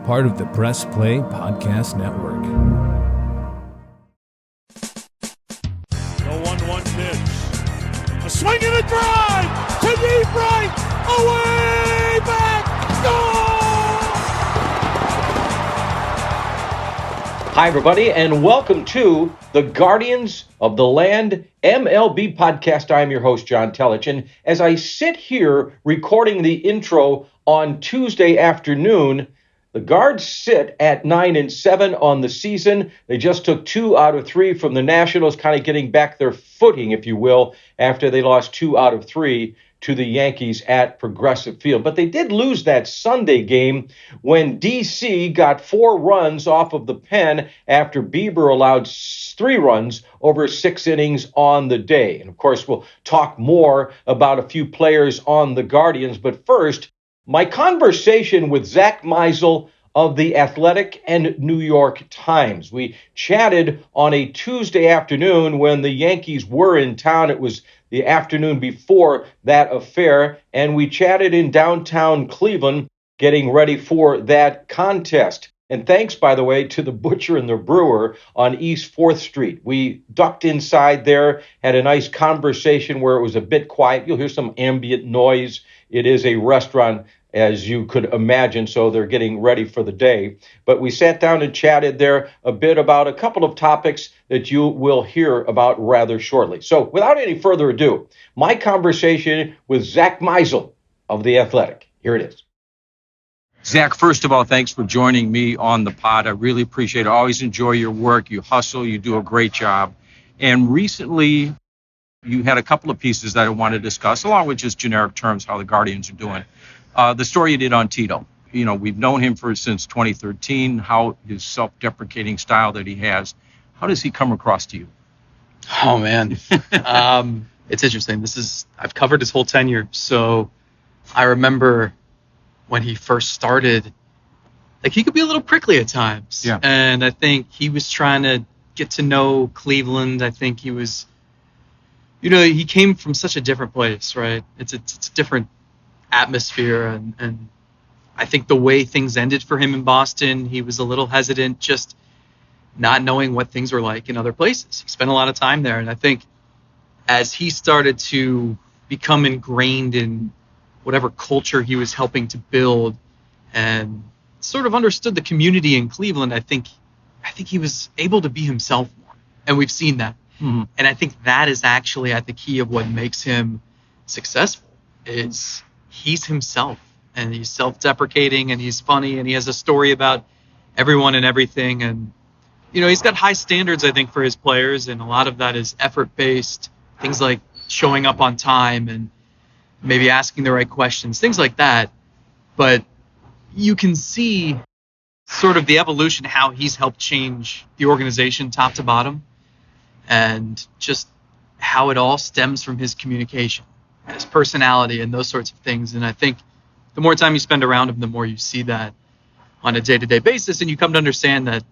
part of the Press Play Podcast Network. The 1-1 pitch. A swing and a drive to deep right. Away back. Goal! Hi, everybody, and welcome to the Guardians of the Land MLB podcast. I'm your host, John Telich, and as I sit here recording the intro on Tuesday afternoon, the Guards sit at 9-7 on the season. They just took 2 out of 3 from the Nationals, kind of getting back their footing, if you will, after they lost 2 out of 3 to the Yankees at Progressive Field. But they did lose that Sunday game when D.C. got 4 runs off of the pen after Bieber allowed 3 runs over 6 innings on the day. And of course, we'll talk more about a few players on the Guardians. But first, my conversation with Zack Meisel of The Athletic and New York Times. We chatted on a Tuesday afternoon when the Yankees were in town. It was the afternoon before that affair, and we chatted in downtown Cleveland getting ready for that contest. And thanks, by the way, to the Butcher and the Brewer on East 4th Street. We ducked inside there, had a nice conversation where it was a bit quiet. You'll hear some ambient noise. It is a restaurant, as you could imagine, so they're getting ready for the day. But we sat down and chatted there a bit about a couple of topics that you will hear about rather shortly. So without any further ado, my conversation with Zack Meisel of The Athletic. Here it is. Zack, first of all, thanks for joining me on the pod. I really appreciate it. I always enjoy your work. You hustle. You do a great job. And recently, you had a couple of pieces that I want to discuss, along with just generic terms, how the Guardians are doing. The story you did on Tito. You know, we've known him since 2013, how his self-deprecating style that he has. How does he come across to you? Oh, man. It's interesting. I've covered his whole tenure. So I remember when he first started, like, he could be a little prickly at times. Yeah. And I think he was trying to get to know Cleveland. I think he was, he came from such a different place, right? It's a different atmosphere. And I think the way things ended for him in Boston, he was a little hesitant, just not knowing what things were like in other places. He spent a lot of time there. And I think as he started to become ingrained in whatever culture he was helping to build and sort of understood the community in Cleveland, I think he was able to be himself more. And we've seen that. Mm-hmm. And I think that is actually at the key of what makes him successful is he's himself, and he's self-deprecating, and he's funny, and he has a story about everyone and everything. And, he's got high standards, I think, for his players, and a lot of that is effort-based, things like showing up on time and maybe asking the right questions, things like that. But you can see sort of the evolution, how he's helped change the organization top to bottom, and just how it all stems from his communication and his personality and those sorts of things. And I think the more time you spend around him, the more you see that on a day-to-day basis, and you come to understand that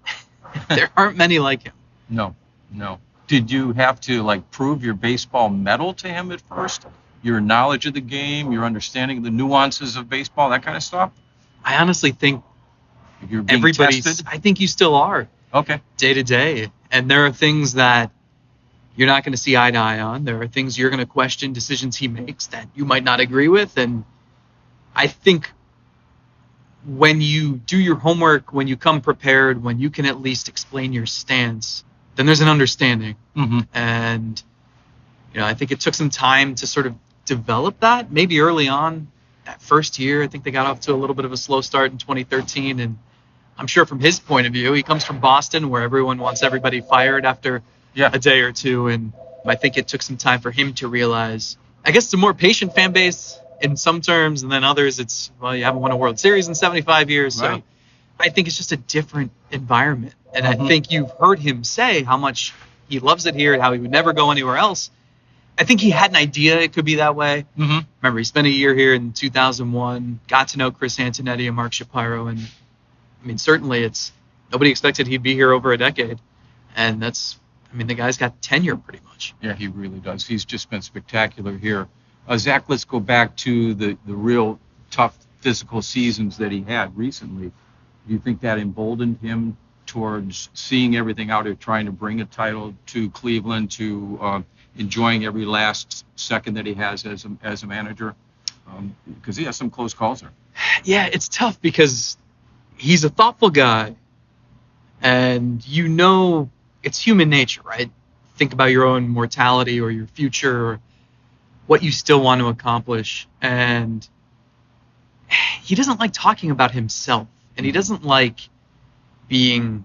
there aren't many like him. No. Did you have to, prove your baseball mettle to him at first? Your knowledge of the game, your understanding of the nuances of baseball, that kind of stuff? I honestly think you're being tested? I think you still are. Okay. Day to day. And there are things that you're not going to see eye to eye on. There are things you're going to question, decisions he makes that you might not agree with. And I think when you do your homework, when you come prepared, when you can at least explain your stance, then there's an understanding. Mm-hmm. And, I think it took some time to sort of develop that. Maybe early on, that first year, I think they got off to a little bit of a slow start in 2013. And I'm sure from his point of view, he comes from Boston, where everyone wants everybody fired after a day or two. And I think it took some time for him to realize, I guess, it's a more patient fan base in some terms, and then others, it's, you haven't won a World Series in 75 years. So right. I think it's just a different environment. And I think you've heard him say how much he loves it here and how he would never go anywhere else. I think he had an idea it could be that way. Mm-hmm. Remember, he spent a year here in 2001, got to know Chris Antonetti and Mark Shapiro. And, certainly nobody expected he'd be here over a decade. And the guy's got tenure pretty much. Yeah, he really does. He's just been spectacular here. Zack, let's go back to the real tough physical seasons that he had recently. Do you think that emboldened him towards seeing everything out there, trying to bring a title to Cleveland, to enjoying every last second that he has as a manager? Because he has some close calls there. Yeah, it's tough because he's a thoughtful guy, and it's human nature, right? Think about your own mortality or your future or what you still want to accomplish. And he doesn't like talking about himself, and he doesn't like being,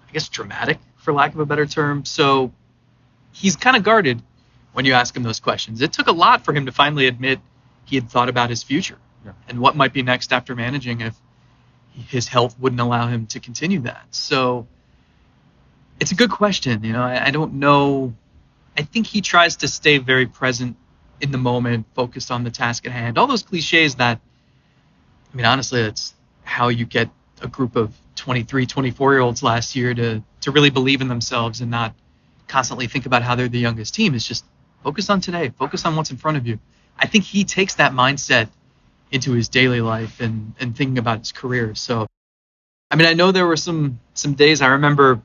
I guess, dramatic, for lack of a better term. So he's kind of guarded when you ask him those questions. It took a lot for him to finally admit he had thought about his future and what might be next after managing if his health wouldn't allow him to continue that. So it's a good question. I don't know. I think he tries to stay very present in the moment, focused on the task at hand. All those cliches that, honestly, that's how you get a group of 23, 24-year-olds last year to really believe in themselves and not constantly think about how they're the youngest team. It's just focus on today, focus on what's in front of you. I think he takes that mindset into his daily life and thinking about his career. So, I know there were some days. I remember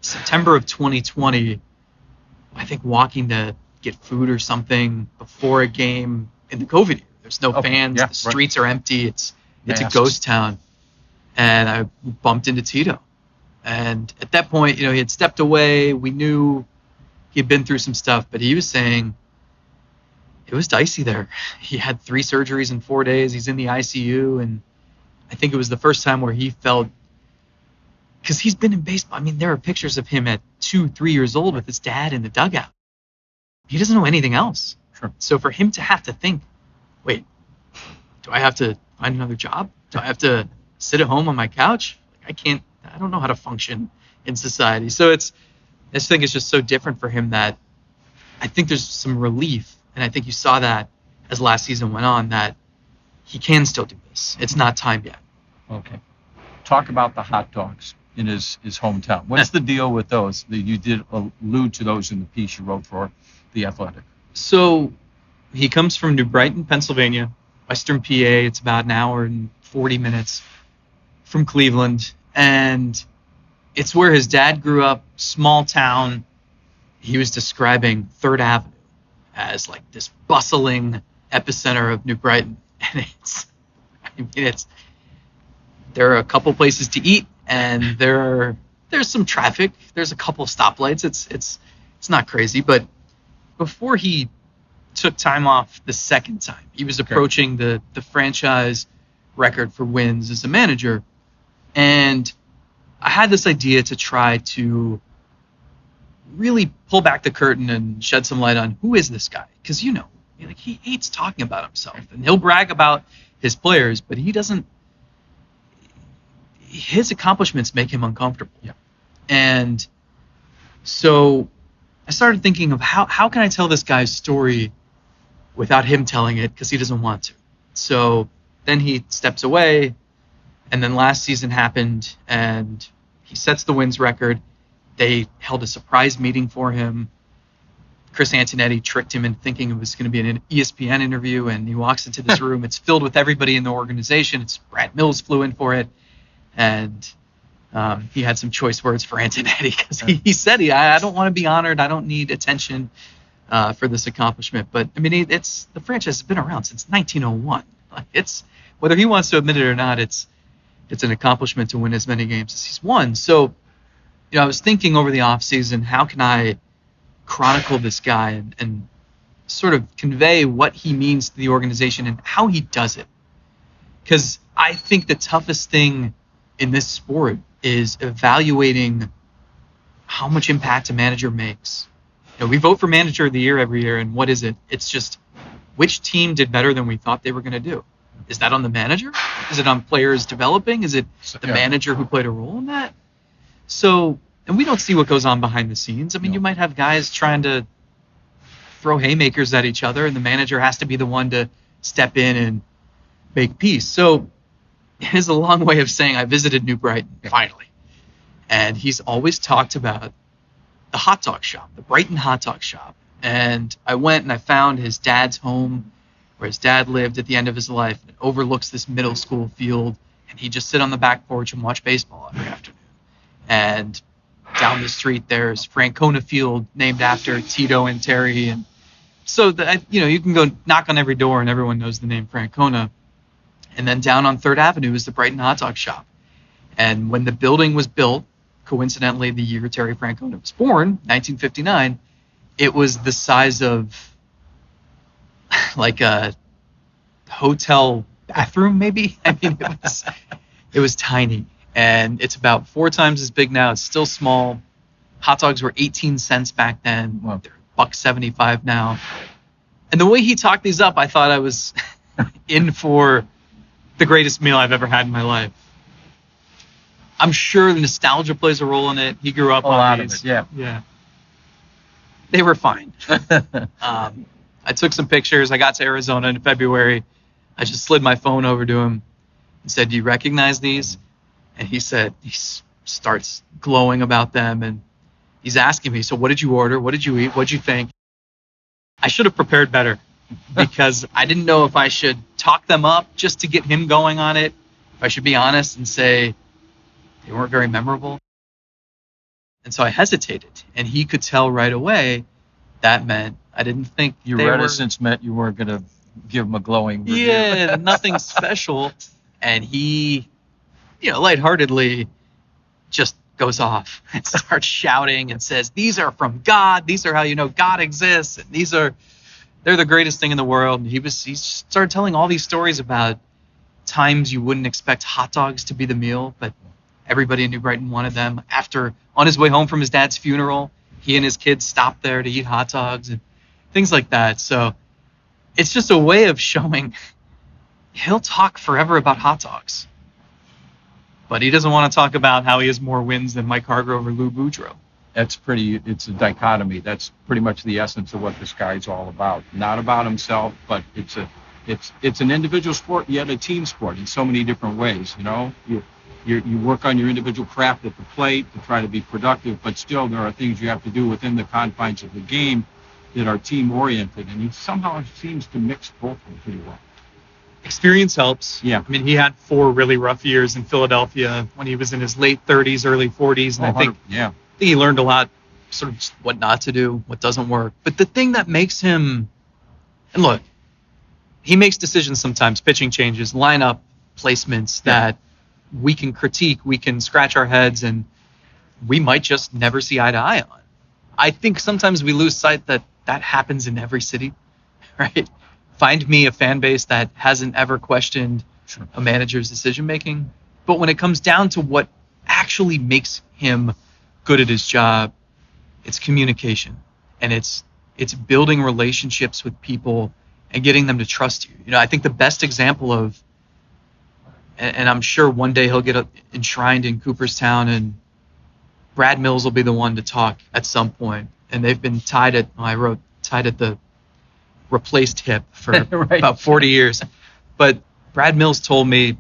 September of 2020, I think walking to get food or something before a game in the COVID year. There's no fans. The streets are empty. It's a ghost town. And I bumped into Tito. And at that point, he had stepped away. We knew he had been through some stuff, but he was saying it was dicey there. He had 3 surgeries in 4 days. He's in the ICU. And I think it was the first time where he felt, because he's been in baseball. There are pictures of him at 2-3 years old with his dad in the dugout. He doesn't know anything else. Sure. So for him to have to think, wait, do I have to find another job? Do I have to sit at home on my couch? I don't know how to function in society. So I just think it's just so different for him that I think there's some relief. And I think you saw that as last season went on, that he can still do this. It's not time yet. Okay. Talk about the hot dogs in his hometown. What's the deal with those? You did allude to those in the piece you wrote for The Athletic. So he comes from New Brighton, Pennsylvania, Western PA. It's about an hour and 40 minutes from Cleveland. And it's where his dad grew up, small town. He was describing 3rd Avenue as like this bustling epicenter of New Brighton. And there are a couple places to eat, and there's some traffic. There's a couple stoplights. It's not crazy, but before he took time off the second time, he was approaching the franchise record for wins as a manager. And I had this idea to try to really pull back the curtain and shed some light on who is this guy? Because, he hates talking about himself, and he'll brag about his players, but his accomplishments make him uncomfortable. Yeah. And so I started thinking of how can I tell this guy's story without him telling it, because he doesn't want to. So then he steps away, and then last season happened, and he sets the wins record. They held a surprise meeting for him. Chris Antonetti tricked him into thinking it was going to be an ESPN interview, and he walks into this room. It's filled with everybody in the organization. It's Brad Mills flew in for it, and he had some choice words for Antonetti, because he said, I don't want to be honored. I don't need attention for this accomplishment. But, it's the franchise has been around since 1901. It's whether he wants to admit it or not, it's an accomplishment to win as many games as he's won. So, I was thinking over the offseason, how can I chronicle this guy and sort of convey what he means to the organization and how he does it? Because I think the toughest thing in this sport is evaluating how much impact a manager makes. We vote for manager of the year every year, and what is it? It's just which team did better than we thought they were going to do. Is that on the manager? Is it on players developing? Is it the manager who played a role in that? So, and we don't see what goes on behind the scenes. You might have guys trying to throw haymakers at each other, and the manager has to be the one to step in and make peace. So it is a long way of saying I visited New Brighton, finally. And he's always talked about the hot dog shop, the Brighton hot dog shop. And I went and I found his dad's home, where his dad lived at the end of his life. It overlooks this middle school field. and he'd just sit on the back porch and watch baseball every afternoon. And down the street there's Francona Field, named after Tito and Terry, and so you can go knock on every door and everyone knows the name Francona. And then down on 3rd Avenue is the Brighton Hot Dog Shop. And when the building was built, coincidentally the year Terry Francona was born, 1959, it was the size of like a hotel bathroom, maybe. I mean, it was tiny, and it's about 4 times as big now. It's still small. Hot dogs were 18 cents back then. Wow. They're $1.75 now. And the way he talked these up, I thought I was in for the greatest meal I've ever had in my life. I'm sure the nostalgia plays a role in it. He grew up on these. Of it, Yeah. They were fine. I took some pictures. I got to Arizona in February. I just slid my phone over to him and said, "Do you recognize these?" And he said, he starts glowing about them. And he's asking me, "So what did you order? What did you eat? What did you think?" I should have prepared better because I didn't know if I should talk them up just to get him going on it. If I should be honest and say they weren't very memorable. And so I hesitated, and he could tell right away that meant I didn't think Your they reticence meant you weren't going to give him a glowing review. Yeah, nothing special. And he, lightheartedly just goes off and starts shouting and says, "These are from God. These are how you know God exists. And they're the greatest thing in the world." And he started telling all these stories about times you wouldn't expect hot dogs to be the meal, but everybody in New Brighton wanted them. On his way home from his dad's funeral, he and his kids stopped there to eat hot dogs and things like that. So it's just a way of showing he'll talk forever about hot dogs, but he doesn't want to talk about how he has more wins than Mike Hargrove or Lou Boudreau. It's a dichotomy. That's pretty much the essence of what this guy's all about. Not about himself, but it's an individual sport, yet a team sport in so many different ways. You work on your individual craft at the plate to try to be productive, but still there are things you have to do within the confines of the game that are team oriented, and he somehow seems to mix both of them pretty well. Experience helps. Yeah. I mean, he had 4 really rough years in Philadelphia when he was in his late 30s, early 40s, and I think he learned a lot, sort of what not to do, what doesn't work. But the thing that makes him, and look, he makes decisions sometimes, pitching changes, lineup placements that we can critique, we can scratch our heads, and we might just never see eye to eye on. I think sometimes we lose sight that happens in every city, right? Find me a fan base that hasn't ever questioned a manager's decision making. But when it comes down to what actually makes him good at his job, it's communication, and it's building relationships with people and getting them to trust you. I think the best example of, and I'm sure one day he'll get enshrined in Cooperstown, and Brad Mills will be the one to talk at some point. And they've been tied at the replaced hip for right. about 40 years. But Brad Mills told me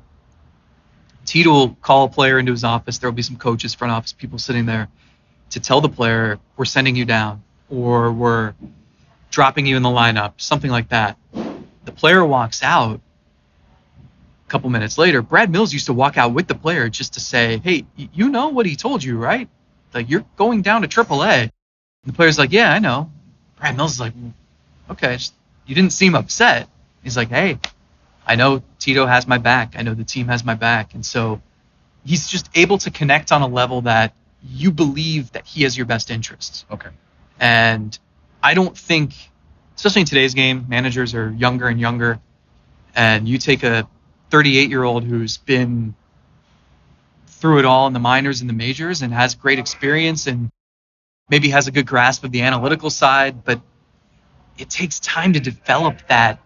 Tito will call a player into his office. There will be some coaches, front office people sitting there to tell the player, "We're sending you down," or "We're dropping you in the lineup," something like that. The player walks out. A couple minutes later, Brad Mills used to walk out with the player just to say, "Hey, you know what he told you, right? Like, you're going down to AAA." And the player's like, "Yeah, I know." Brad Mills is like, "Okay, you didn't seem upset." He's like, "Hey, I know Tito has my back. I know the team has my back." And so he's just able to connect on a level that you believe that he has your best interests. Okay. And I don't think, especially in today's game, managers are younger and younger. And you take a 38-year-old who's been through it all in the minors and the majors and has great experience and maybe has a good grasp of the analytical side, but it takes time to develop that.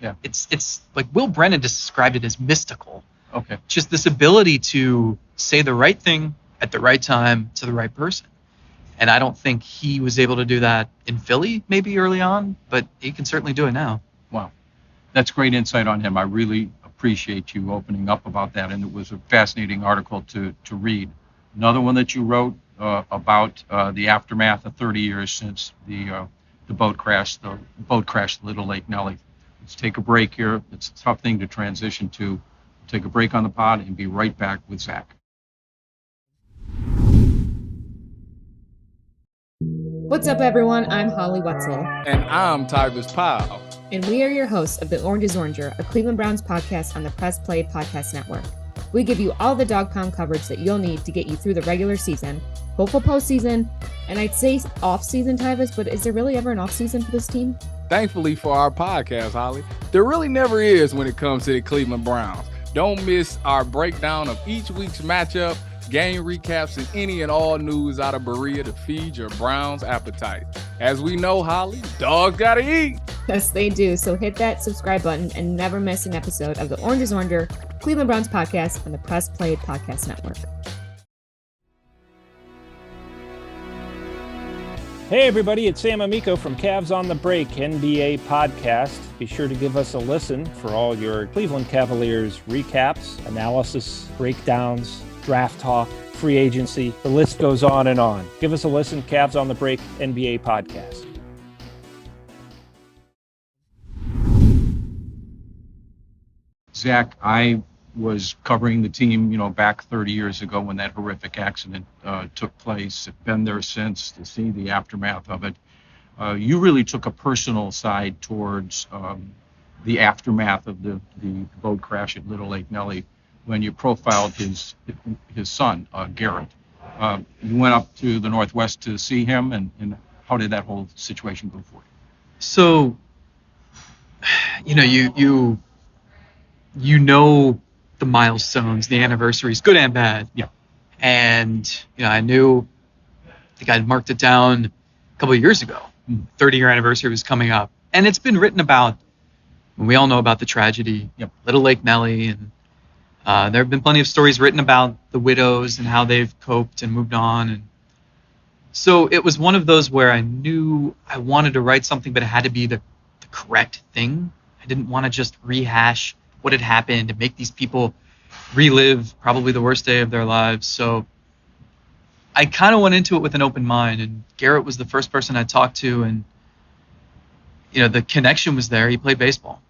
Yeah. It's like Will Brennan described it as mystical. Okay. Just this ability to say the right thing at the right time to the right person. And I don't think he was able to do that in Philly maybe early on, but he can certainly do it now. Wow. That's great insight on him. I really appreciate you opening up about that, and it was a fascinating article to read. Another one that you wrote about the aftermath of 30 years since the boat crash, Little Lake Nellie. Let's take a break here. It's a tough thing to transition to. take a break on the pod, and be right back with Zack. What's up, everyone? I'm Holly Wetzel. And I'm Tybus Powell. And we are your hosts of The Orange is Oranger, a Cleveland Browns podcast on the Press Play Podcast Network. We give you all the dog pound coverage that you'll need to get you through the regular season, hopeful postseason, and I'd say off-season, Tybus, but is there really ever an off-season for this team? Thankfully for our podcast, Holly, there really never is when it comes to the Cleveland Browns. Don't miss our breakdown of each week's matchup, game recaps, and any and all news out of Berea to feed your Browns appetite. As we know, Holly, dogs gotta eat. Yes, they do. So hit that subscribe button and never miss an episode of The Orange is Oranger, Cleveland Browns podcast on the Press Play Podcast Network. Hey everybody, it's Sam Amico from Cavs on the Break NBA podcast. Be sure to give us a listen for all your Cleveland Cavaliers recaps, analysis, breakdowns, draft talk, free agency. The list goes on and on. Give us a listen, Cavs on the Break NBA podcast. Zack, I was covering the team, back 30 years ago when that horrific accident took place. I've been there since to see the aftermath of it. You really took a personal side towards the aftermath of the boat crash at Little Lake Nellie when you profiled his son, Garrett. You went up to the Northwest to see him, and how did that whole situation go for you? So, you know the milestones, the anniversaries, good and bad. Yeah. And, I think I'd marked it down a couple of years ago. 30-year anniversary was coming up. And it's been written about, we all know about the tragedy, Yep. Little Lake Nellie. And there have been plenty of stories written about the widows and how they've coped and moved on. And so it was one of those where I knew I wanted to write something, but it had to be the correct thing. I didn't want to just rehash what had happened and make these people relive probably the worst day of their lives. So I kind of went into it with an open mind, and Garrett was the first person I talked to, and the connection was there. He played baseball.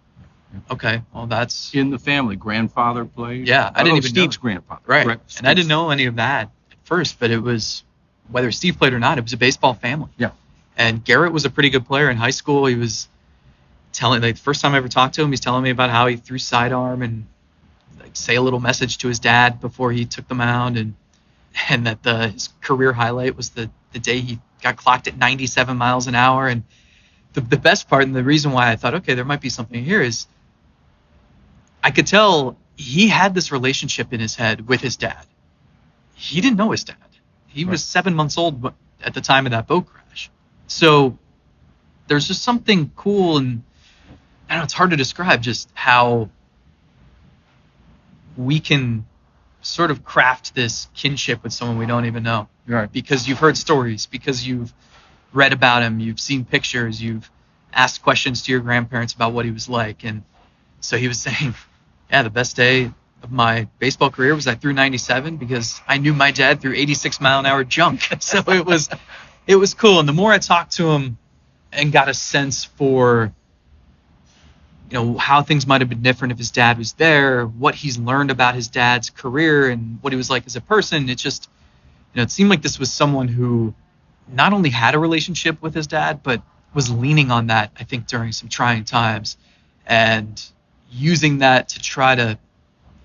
Okay, well, that's In the family, grandfather played. Yeah, I didn't even know. Steve's grandfather. right. Correct. And I didn't know any of that at first, but it was, whether Steve played or not, it was a baseball family. Yeah. And Garrett was a pretty good player in high school. He was the first time I ever talked to him, he's telling me about how he threw sidearm and say a little message to his dad before he took the mound, and that his career highlight was the day he got clocked at 97 miles an hour. And the best part, and the reason why I thought, okay, there might be something here, is I could tell he had this relationship in his head with his dad. He didn't know his dad. He was 7 months old at the time of that boat crash. So there's just something cool, and I don't know, it's hard to describe just how we can sort of craft this kinship with someone we don't even know. Right. Because you've heard stories, because you've read about him, you've seen pictures, you've asked questions to your grandparents about what he was like. And so he was saying, yeah, the best day of my baseball career was I threw 97 because I knew my dad threw 86 mile an hour junk. So it was cool. And the more I talked to him and got a sense for how things might have been different if his dad was there, what he's learned about his dad's career and what he was like as a person. It just, it seemed like this was someone who not only had a relationship with his dad, but was leaning on that, I think, during some trying times and using that to try to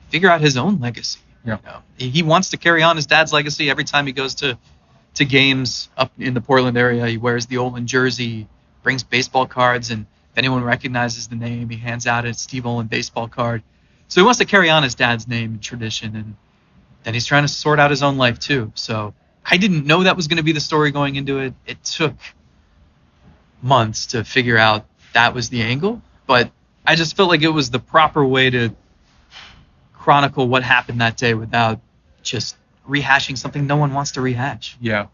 figure out his own legacy. Yeah. He wants to carry on his dad's legacy every time he goes to games up in the Portland area. He wears the Olin jersey, brings baseball cards, and if anyone recognizes the name, he hands out a Steve Olin baseball card. So he wants to carry on his dad's name and tradition, and then he's trying to sort out his own life too. So I didn't know that was going to be the story going into it. It took months to figure out that was the angle, but I just felt like it was the proper way to chronicle what happened that day without just rehashing something no one wants to rehash. Yeah.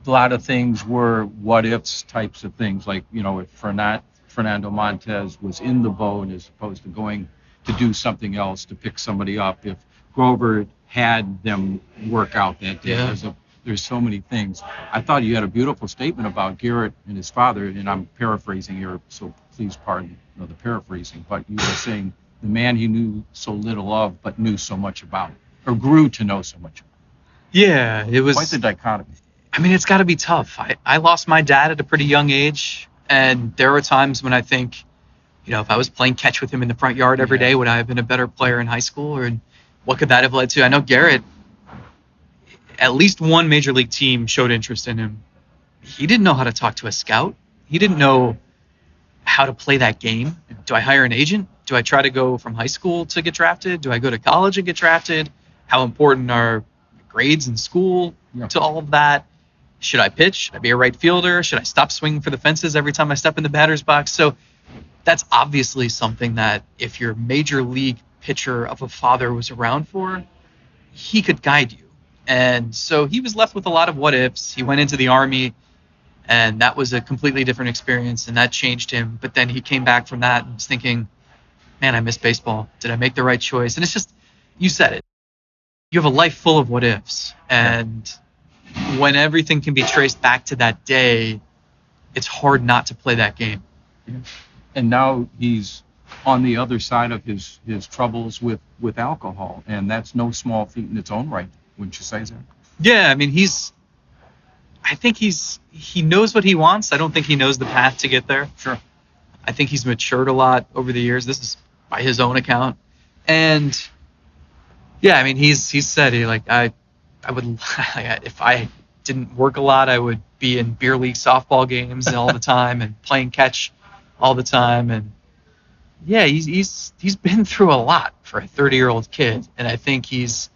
A lot of things were what ifs types of things, like, if Fernando Montez was in the boat as opposed to going to do something else to pick somebody up, if Grover had them work out that day. Yeah. There's so many things. I thought you had a beautiful statement about Garrett and his father, and I'm paraphrasing here, so please pardon the paraphrasing, but you were saying the man he knew so little of, but knew so much about, or grew to know so much about. Yeah, it was Quite the dichotomy. I mean, it's got to be tough. I lost my dad at a pretty young age, and there were times when I think, if I was playing catch with him in the front yard every day, would I have been a better player in high school, or what could that have led to? I know Garrett, at least one major league team showed interest in him. He didn't know how to talk to a scout. He didn't know how to play that game. Do I hire an agent? Do I try to go from high school to get drafted? Do I go to college and get drafted? How important are grades in school to all of that? Should I pitch? Should I be a right fielder? Should I stop swinging for the fences every time I step in the batter's box? So that's obviously something that if your major league pitcher of a father was around for, he could guide you. And so he was left with a lot of what ifs. He went into the Army, and that was a completely different experience, and that changed him. But then he came back from that and was thinking, man, I miss baseball. Did I make the right choice? And it's just, you said it. You have a life full of what ifs. And when everything can be traced back to that day, it's hard not to play that game. Yeah. And now he's on the other side of his troubles with alcohol, and that's no small feat in its own right. Wouldn't you say, Zach? Yeah, I mean, I think he knows what he wants. I don't think he knows the path to get there. Sure. I think he's matured a lot over the years. This is by his own account. And yeah, I mean, he's said I would if I didn't work a lot, I would be in beer league softball games all the time and playing catch all the time. And yeah, he's been through a lot for a 30-year-old kid, and I think he's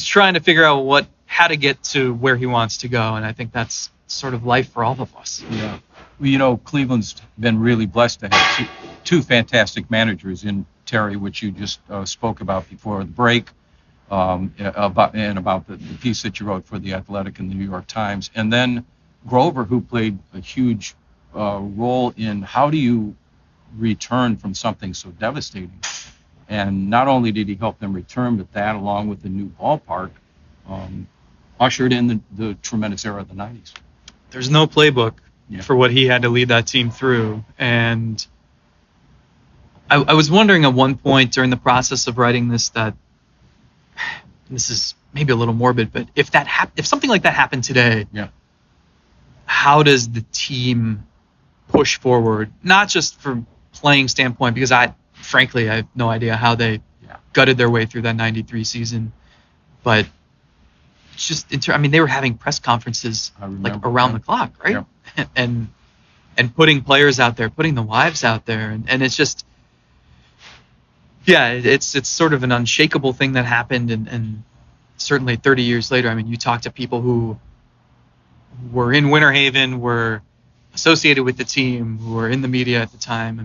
trying to figure out how to get to where he wants to go, and I think that's sort of life for all of us. Yeah. Well, Cleveland's been really blessed to have two fantastic managers in Terry, which you just spoke about before the break, about the piece that you wrote for The Athletic and the New York Times, and then Grover, who played a huge role in how do you return from something so devastating. And not only did he help them return, but that, along with the new ballpark, ushered in the tremendous era of the 90s. There's no playbook for what he had to lead that team through. And I was wondering at one point during the process of writing this that, this is maybe a little morbid, but if something like that happened today, how does the team push forward? Not just from playing standpoint, because frankly, I have no idea how they gutted their way through that 93 season. But just, they were having press conferences around the clock, right? Yeah. and putting players out there, putting the wives out there. And it's just, it's sort of an unshakable thing that happened. And certainly 30 years later, you talk to people who were in Winter Haven, were associated with the team, who were in the media at the time.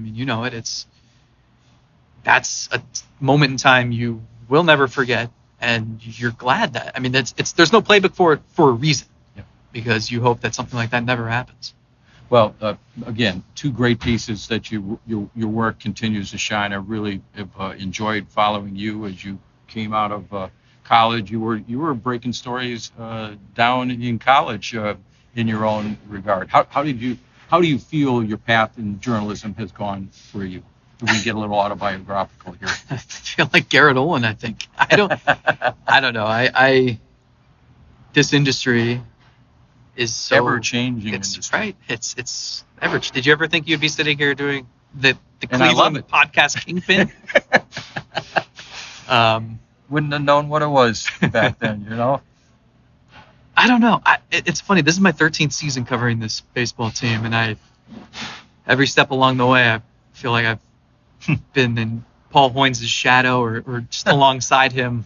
That's a moment in time you will never forget, and you're glad that. There's no playbook for it for a reason, because you hope that something like that never happens. Well, again, two great pieces that your work continues to shine. I really have enjoyed following you as you came out of college. You were breaking stories down in college in your own regard. How do you feel your path in journalism has gone for you? We can get a little autobiographical here. I feel like Garrett Olin, I think. I don't know. This industry is so ever changing. It's right. It's ever. Did you ever think you'd be sitting here doing the Cleveland podcast Kingpin? Wouldn't have known what it was back then, I don't know. It's funny. This is my 13th season covering this baseball team, and every step along the way, I feel like I've been in Paul Hoynes' shadow or just alongside him.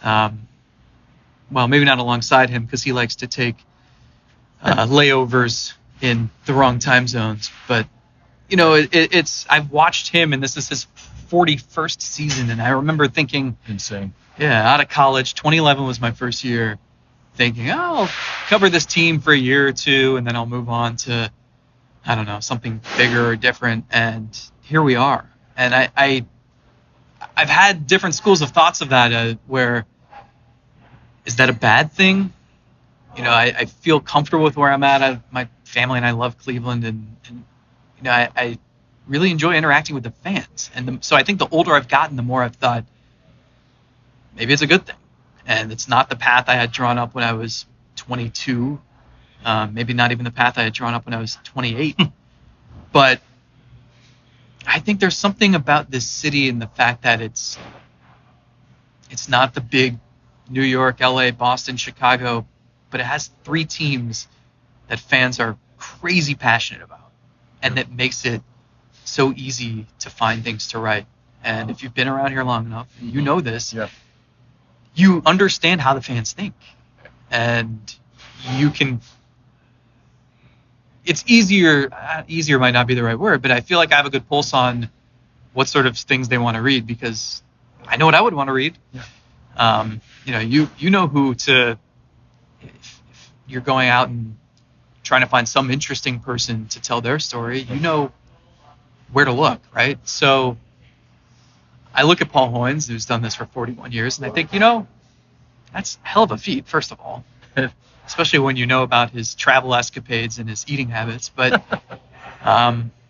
Well, maybe not alongside him, because he likes to take layovers in the wrong time zones. But, I've watched him, and this is his 41st season, and I remember thinking, insane. Yeah, out of college, 2011 was my first year, thinking, I'll cover this team for a year or two, and then I'll move on to, I don't know, something bigger or different. And here we are. And I've had different schools of thoughts of that, where, is that a bad thing? I feel comfortable with where I'm at. My family and I love Cleveland, and I really enjoy interacting with the fans. And so I think the older I've gotten, the more I've thought, maybe it's a good thing. And it's not the path I had drawn up when I was 22. Maybe not even the path I had drawn up when I was 28. But I think there's something about this city and the fact that it's not the big New York, LA, Boston, Chicago, but it has 3 teams that fans are crazy passionate about, and that makes it so easy to find things to write. And if you've been around here long enough, you know this, you understand how the fans think, and you can. It's easier might not be the right word, but I feel like I have a good pulse on what sort of things they want to read, because I know what I would want to read. You know who to, if you're going out and trying to find some interesting person to tell their story, you know where to look, right? So I look at Paul Hoynes, who's done this for 41 years, and I think, that's a hell of a feat, first of all, especially when you know about his travel escapades and his eating habits. But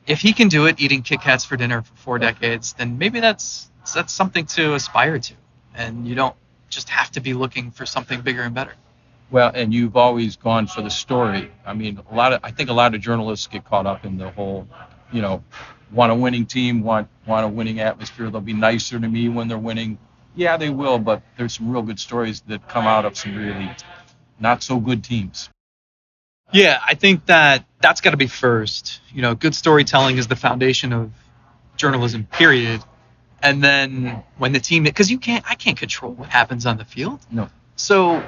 if he can do it, eating Kit Kats for dinner for 4 decades, then maybe that's something to aspire to. And you don't just have to be looking for something bigger and better. Well, and you've always gone for the story. I mean, I think a lot of journalists get caught up in the whole, want a winning team, want a winning atmosphere. They'll be nicer to me when they're winning. Yeah, they will, but there's some real good stories that come out of some really not so good teams. Yeah, I think that's got to be first. Good storytelling is the foundation of journalism, period. And then when the team, because I can't control what happens on the field. No. So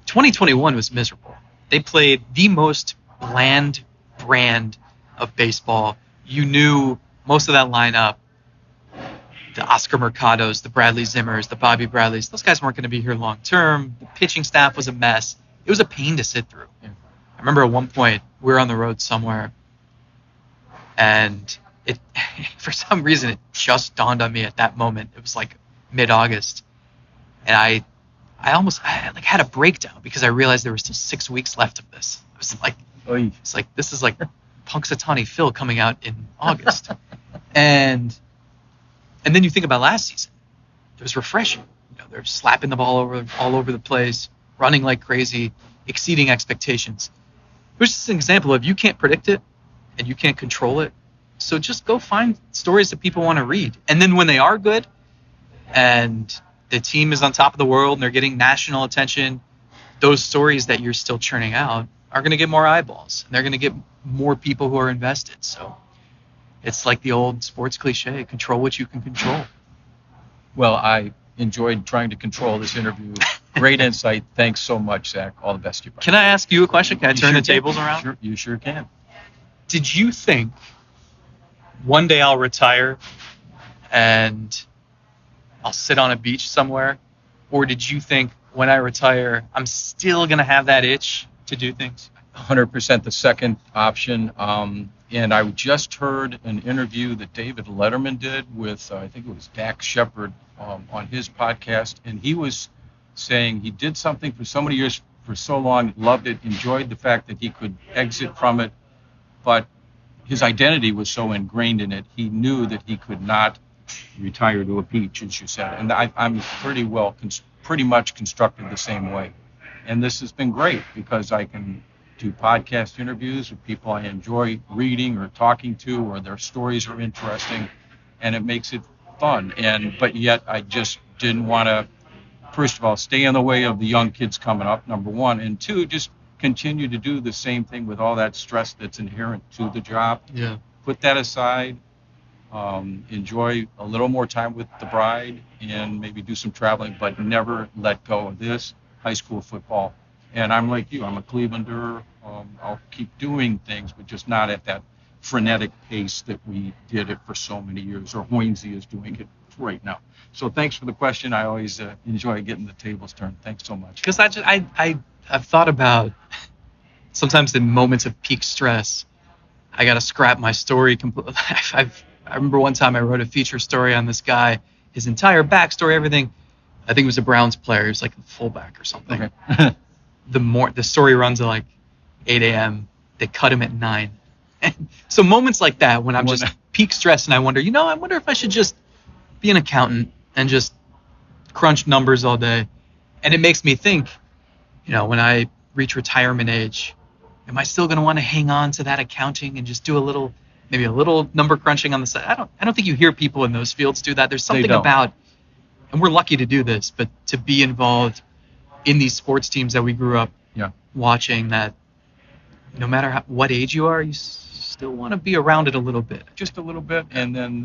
2021 was miserable. They played the most bland brand of baseball. You knew most of that lineup, the Oscar Mercados, the Bradley Zimmers, the Bobby Bradleys, those guys weren't going to be here long term. The pitching staff was a mess. It was a pain to sit through. Yeah. I remember at one point we were on the road somewhere, and it, for some reason, it just dawned on me at that moment. It was like mid-August, and I had a breakdown because I realized there were still 6 weeks left of this. I was like, it's like, this is like Punxsutawney Phil coming out in August. and then you think about last season. It was refreshing. They're slapping the ball all over the place, running like crazy, exceeding expectations. It was just an example of, you can't predict it and you can't control it. So just go find stories that people want to read. And then when they are good and the team is on top of the world and they're getting national attention, those stories that you're still churning out are going to get more eyeballs, and they're going to get more people who are invested. So it's like the old sports cliche, control what you can control. Well, I enjoyed trying to control this interview. Great insight. Thanks so much, Zach. All the best to you. Can I ask you a question? Can I turn the tables around? Sure, you sure can. Did you think one day I'll retire and I'll sit on a beach somewhere? Or did you think when I retire, I'm still going to have that itch to do things? 100% the second option. And I just heard an interview that David Letterman did with, I think it was Dak Shepard, on his podcast. And he was saying he did something for so many years, for so long, loved it, enjoyed the fact that he could exit from it. But his identity was so ingrained in it, he knew that he could not retire to a beach, as you said. And I'm pretty much constructed the same way. And this has been great because I can do podcast interviews with people I enjoy reading or talking to, or their stories are interesting, and it makes it fun. But yet I just didn't want to, first of all, stay in the way of the young kids coming up, number one, and two, just continue to do the same thing with all that stress that's inherent to the job. Yeah. Put that aside, enjoy a little more time with the bride, and maybe do some traveling, but never let go of this high school football. And I'm like you, I'm a Clevelander. I'll keep doing things, but just not at that frenetic pace that we did it for so many years, or Hoynesy is doing it right now. So thanks for the question. I always enjoy getting the tables turned. Thanks so much. Because I've thought about, sometimes in moments of peak stress, I got to scrap my story completely. I remember one time I wrote a feature story on this guy, his entire backstory, everything. I think it was a Browns player. He was like a fullback or something. Okay. The story runs at like 8 a.m. They cut him at 9. And so moments like that, when I'm just peak stress and I wonder if I should just be an accountant and just crunch numbers all day. And it makes me think, when I reach retirement age, am I still going to want to hang on to that accounting and just do maybe a little number crunching on the side? I don't think you hear people in those fields do that. There's something about, and we're lucky to do this, but to be involved in these sports teams that we grew up watching, that no matter what age you are, you still want to be around it a little bit. Just a little bit. And then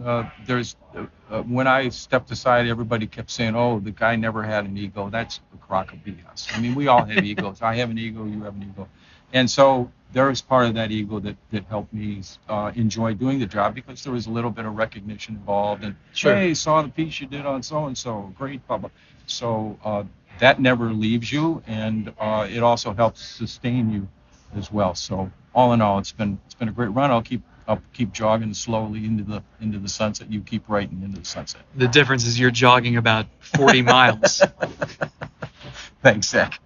when I stepped aside, everybody kept saying, oh, the guy never had an ego. That's a crock of BS. I mean, we all have egos. I have an ego, you have an ego. And so there was part of that ego that helped me enjoy doing the job, because there was a little bit of recognition involved. And, hey, saw the piece you did on so-and-so. Great, blah, blah. So that never leaves you, and it also helps sustain you as well. So all in all, it's been a great run. I'll keep jogging slowly into the sunset. You keep writing into the sunset. The difference is you're jogging about 40 miles. Thanks, Zach.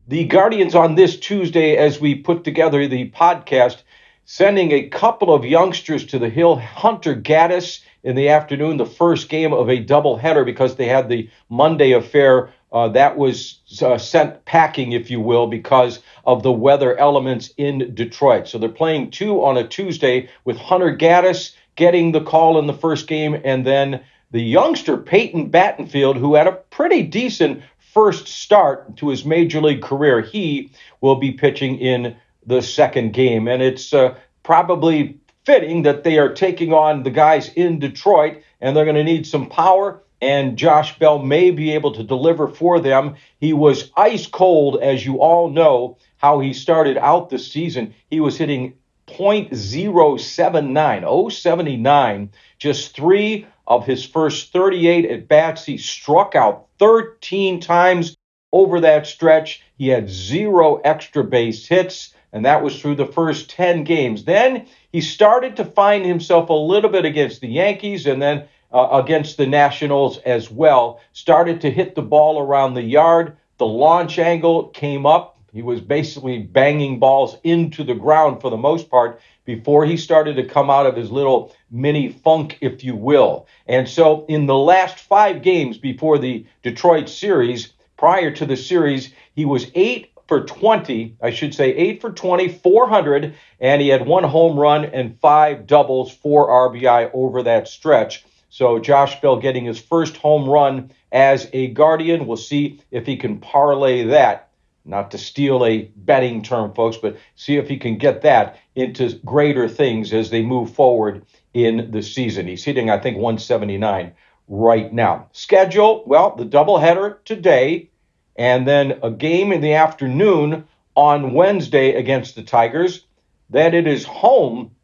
The Guardians on this Tuesday, as we put together the podcast, sending a couple of youngsters to the Hill. Hunter Gaddis in the afternoon, the first game of a doubleheader, because they had the Monday affair that was sent packing, if you will, because of the weather elements in Detroit. So they're playing 2 on a Tuesday, with Hunter Gaddis getting the call in the first game, and then the youngster Peyton Battenfield, who had a pretty decent first start to his major league career. He will be pitching in the second game, and it's probably fitting that they are taking on the guys in Detroit, and they're going to need some power, and Josh Bell may be able to deliver for them. He was ice cold, as you all know, how he started out the season. He was hitting .079, 079, just 3 of his first 38 at-bats. He struck out 13 times over that stretch. He had 0 extra base hits, and that was through the first 10 games. Then he started to find himself a little bit against the Yankees, and then against the Nationals as well. Started to hit the ball around the yard. The launch angle came up. He was basically banging balls into the ground for the most part before he started to come out of his little mini funk, if you will. And so in the last 5 games before the Detroit series, prior to the series, he was 8 for 20, 400, and he had 1 home run and 5 doubles, 4 RBI over that stretch. So Josh Bell getting his first home run as a Guardian. We'll see if he can parlay that, not to steal a betting term, folks, but see if he can get that into greater things as they move forward in the season. He's hitting, I think, 179 right now. Schedule, well, the doubleheader today, and then a game in the afternoon on Wednesday against the Tigers. Then it is home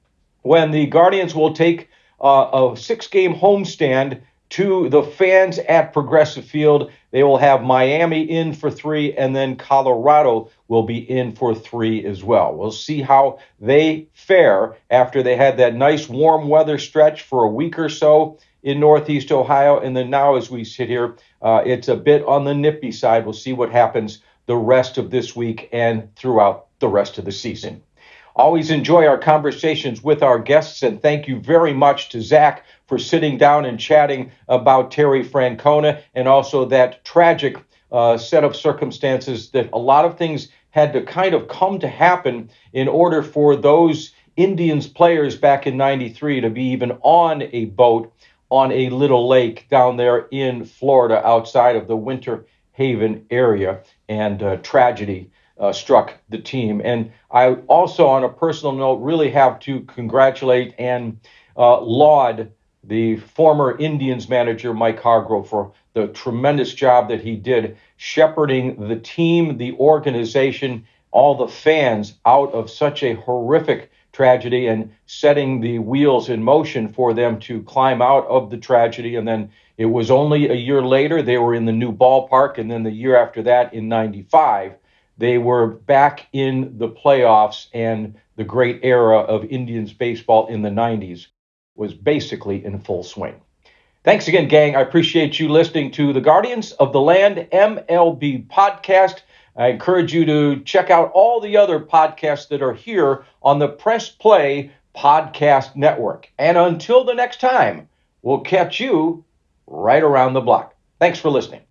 when the Guardians will take a 6-game homestand to the fans at Progressive Field. They will have Miami in for 3, and then Colorado will be in for 3 as well. We'll see how they fare after they had that nice warm weather stretch for a week or so in Northeast Ohio. And then now, as we sit here, it's a bit on the nippy side. We'll see what happens the rest of this week and throughout the rest of the season. Always enjoy our conversations with our guests, and thank you very much to Zach for sitting down and chatting about Terry Francona, and also that tragic set of circumstances that a lot of things had to kind of come to happen in order for those Indians players back in '93 to be even on a boat on a little lake down there in Florida outside of the Winter Haven area, and tragedy struck the team. And I also, on a personal note, really have to congratulate and laud the former Indians manager, Mike Hargrove, for the tremendous job that he did shepherding the team, the organization, all the fans out of such a horrific tragedy, and setting the wheels in motion for them to climb out of the tragedy. And then it was only a year later, they were in the new ballpark, and then the year after that, in '95, they were back in the playoffs, and the great era of Indians baseball in the '90s was basically in full swing. Thanks again, gang. I appreciate you listening to the Guardians of the Land MLB podcast. I encourage you to check out all the other podcasts that are here on the Press Play Podcast Network. And until the next time, we'll catch you right around the block. Thanks for listening.